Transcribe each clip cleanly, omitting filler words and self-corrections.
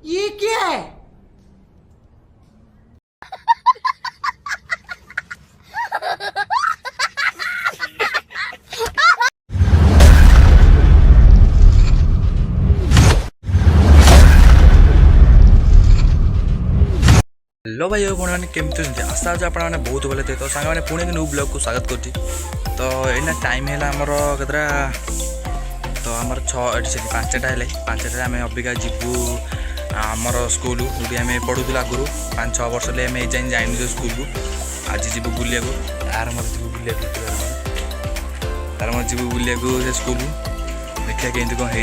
ये क्या है? हेलो भाई मैंने केमती आशा अच्छे आप बहुत भले थे। तो सांग मैंने पुणी न्यू ब्लॉग को स्वागत कर। तो यहाँ टाइम है आमर कतरा तो आमर 5टा है 5टा आम अबिका जीवु आमर स्कूल जो आम पढ़ुला आगु 5-6 वर्ष आम जाए जाइन जो स्कूल को आज जीव बुलिया तार मत जीव बुलिया तार मत जीव बुलिया से स्कूल देखा केमती कौन हो।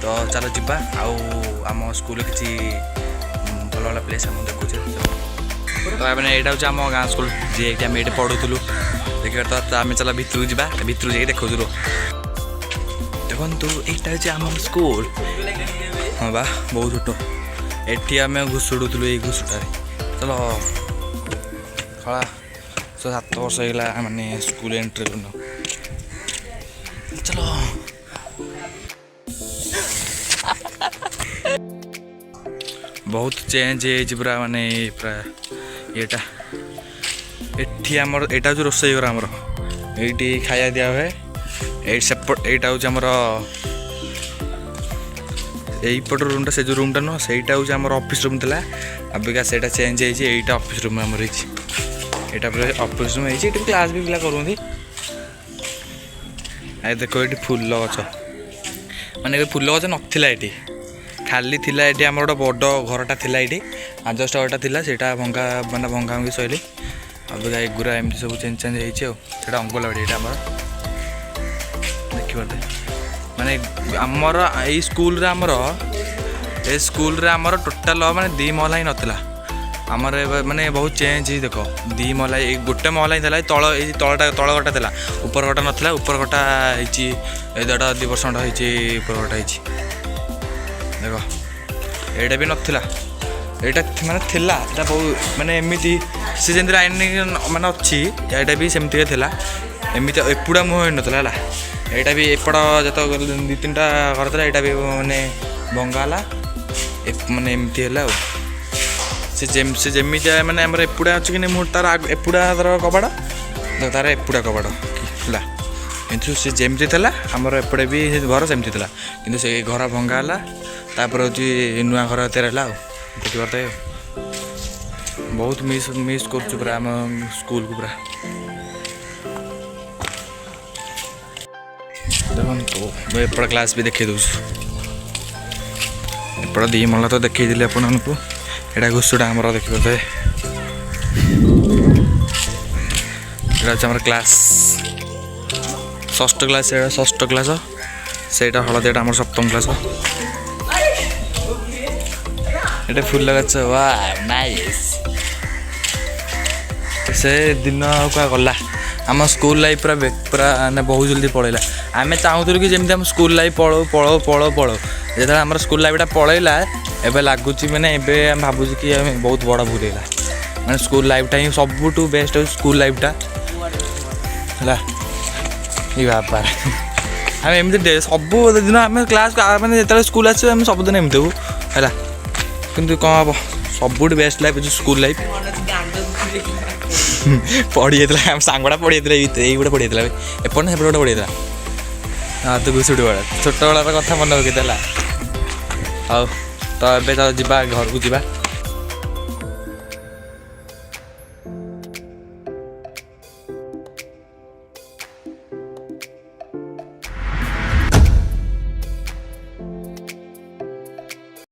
तो चलो जावा आम स्कूल किसी भल भल प्लेस आम देखुचे। तो मैंने यहाँ हूँ आम गाँ स्कूल जी ये आम ये पढ़ुलु देखिए। तो आम चल भितर जा भितर जाइए देखु देखु यहाँ हूँ आम स्कूल। हाँ बा बहुत छोट एटी आम घुषुड़ुलु ये घुषुटार। चलो खला 7 वर्ष होगा मैंने स्कूल एंट्री करना। चलो बहुत चेंज है पूरा माने पूरा येटा एठी आमर एटा जो रोसई घर आमर एटी खाया दिया हुए एट सेपट एटा हूँ आमर यहीपट रूमटा से जो रूमटा नुह सहीटा हूँ आमर ऑफिस रूम था। अबिका से चेंज होता ऑफिस रूम आमर यहाँ पूरा ऑफिस रूम होती क्लास भी पिला करती। देखो ये फुल गच माने फुल गच नाला ये खाली थिला ये आम गोटे बड़ घरटा थिला ये आजस्ट घरटा थिला सेटा भंगा माने भंगा भंगी सैली अब एगुरा एमती सब चेंज चेंज होता अंगनवाड़ी ये आमर देखी पारे माने आमर ये स्कूल आमर ए स्कूल आमर टोटाल माने 2 महला ही नाला आमर माने बहुत चेंज देख 2 महला गोटे महला ही था तल तल घरटा था ऊपर घरटा नाला ऊपर घरटा होता 2 वर्ष खंड ऊपर घरटा देख एटा भी नाला एटा माने थिला एटा बहुत माने एमती से जमी लाइन माने अच्छी एटा भी सेमती थिला एमती एपुड़ा मुह हो नाला यहाँ भी एपट जत 2-3टा घर था यहाँ भी माने भंगाला माने एमती है से जमी माने आम एपुड़ा अच्छे कि नहीं तार एपुड़ा तार कबाड़ तार एपुड़ा कबाड़ है किंतु से जमती था आमर एपटे भी घर सेमती था कि से घर भंगाला तापर हूँ नुआ घर तेरला देखिए बहुत मिस कर पूरा आम स्कूल को पूरा देखो एपट क्लास भी देखी दूस एपट 2 महला तो देखी आपको यहाँ घुषुटा आमर देखिए यहाँ class 6th class 6th class से हलदिया आम 7th क्लास ये फुल गच वाह नाइस। से दिन क्या गला आम स्कूल लाइफ पूरा पूरा बहुत जल्दी पलैला आम चाहूलु कि जमी आम स्कूल लाइफ पढ़ो पढ़ो पढ़ो पढ़ो जो आम स्कूल लाइफटा पलैला एवं लगुच मैंने एवं भावुँ कि बहुत बड़ा भूल है मैंने स्कूल लाइफटा ही सबुठू बेस्ट हो स्कूल लाइफटा है बापार आम एमती सब दिन आम क्लास मैंने जो स्कूल आम सबुदिन एमती हूँ है किंतु कौन हम सबुठ बेस्ट लाइफ जो स्कूल लाइफ पढ़ी जाता सांगटा पढ़ी जाता ये गोटे पढ़ी जाता एपट ना सेपटे गोटे पढ़ी जाता हाँ तो घुषुटी बड़ा छोट बड़ार कथा मन पकईला हाँ तो ए घर को जा।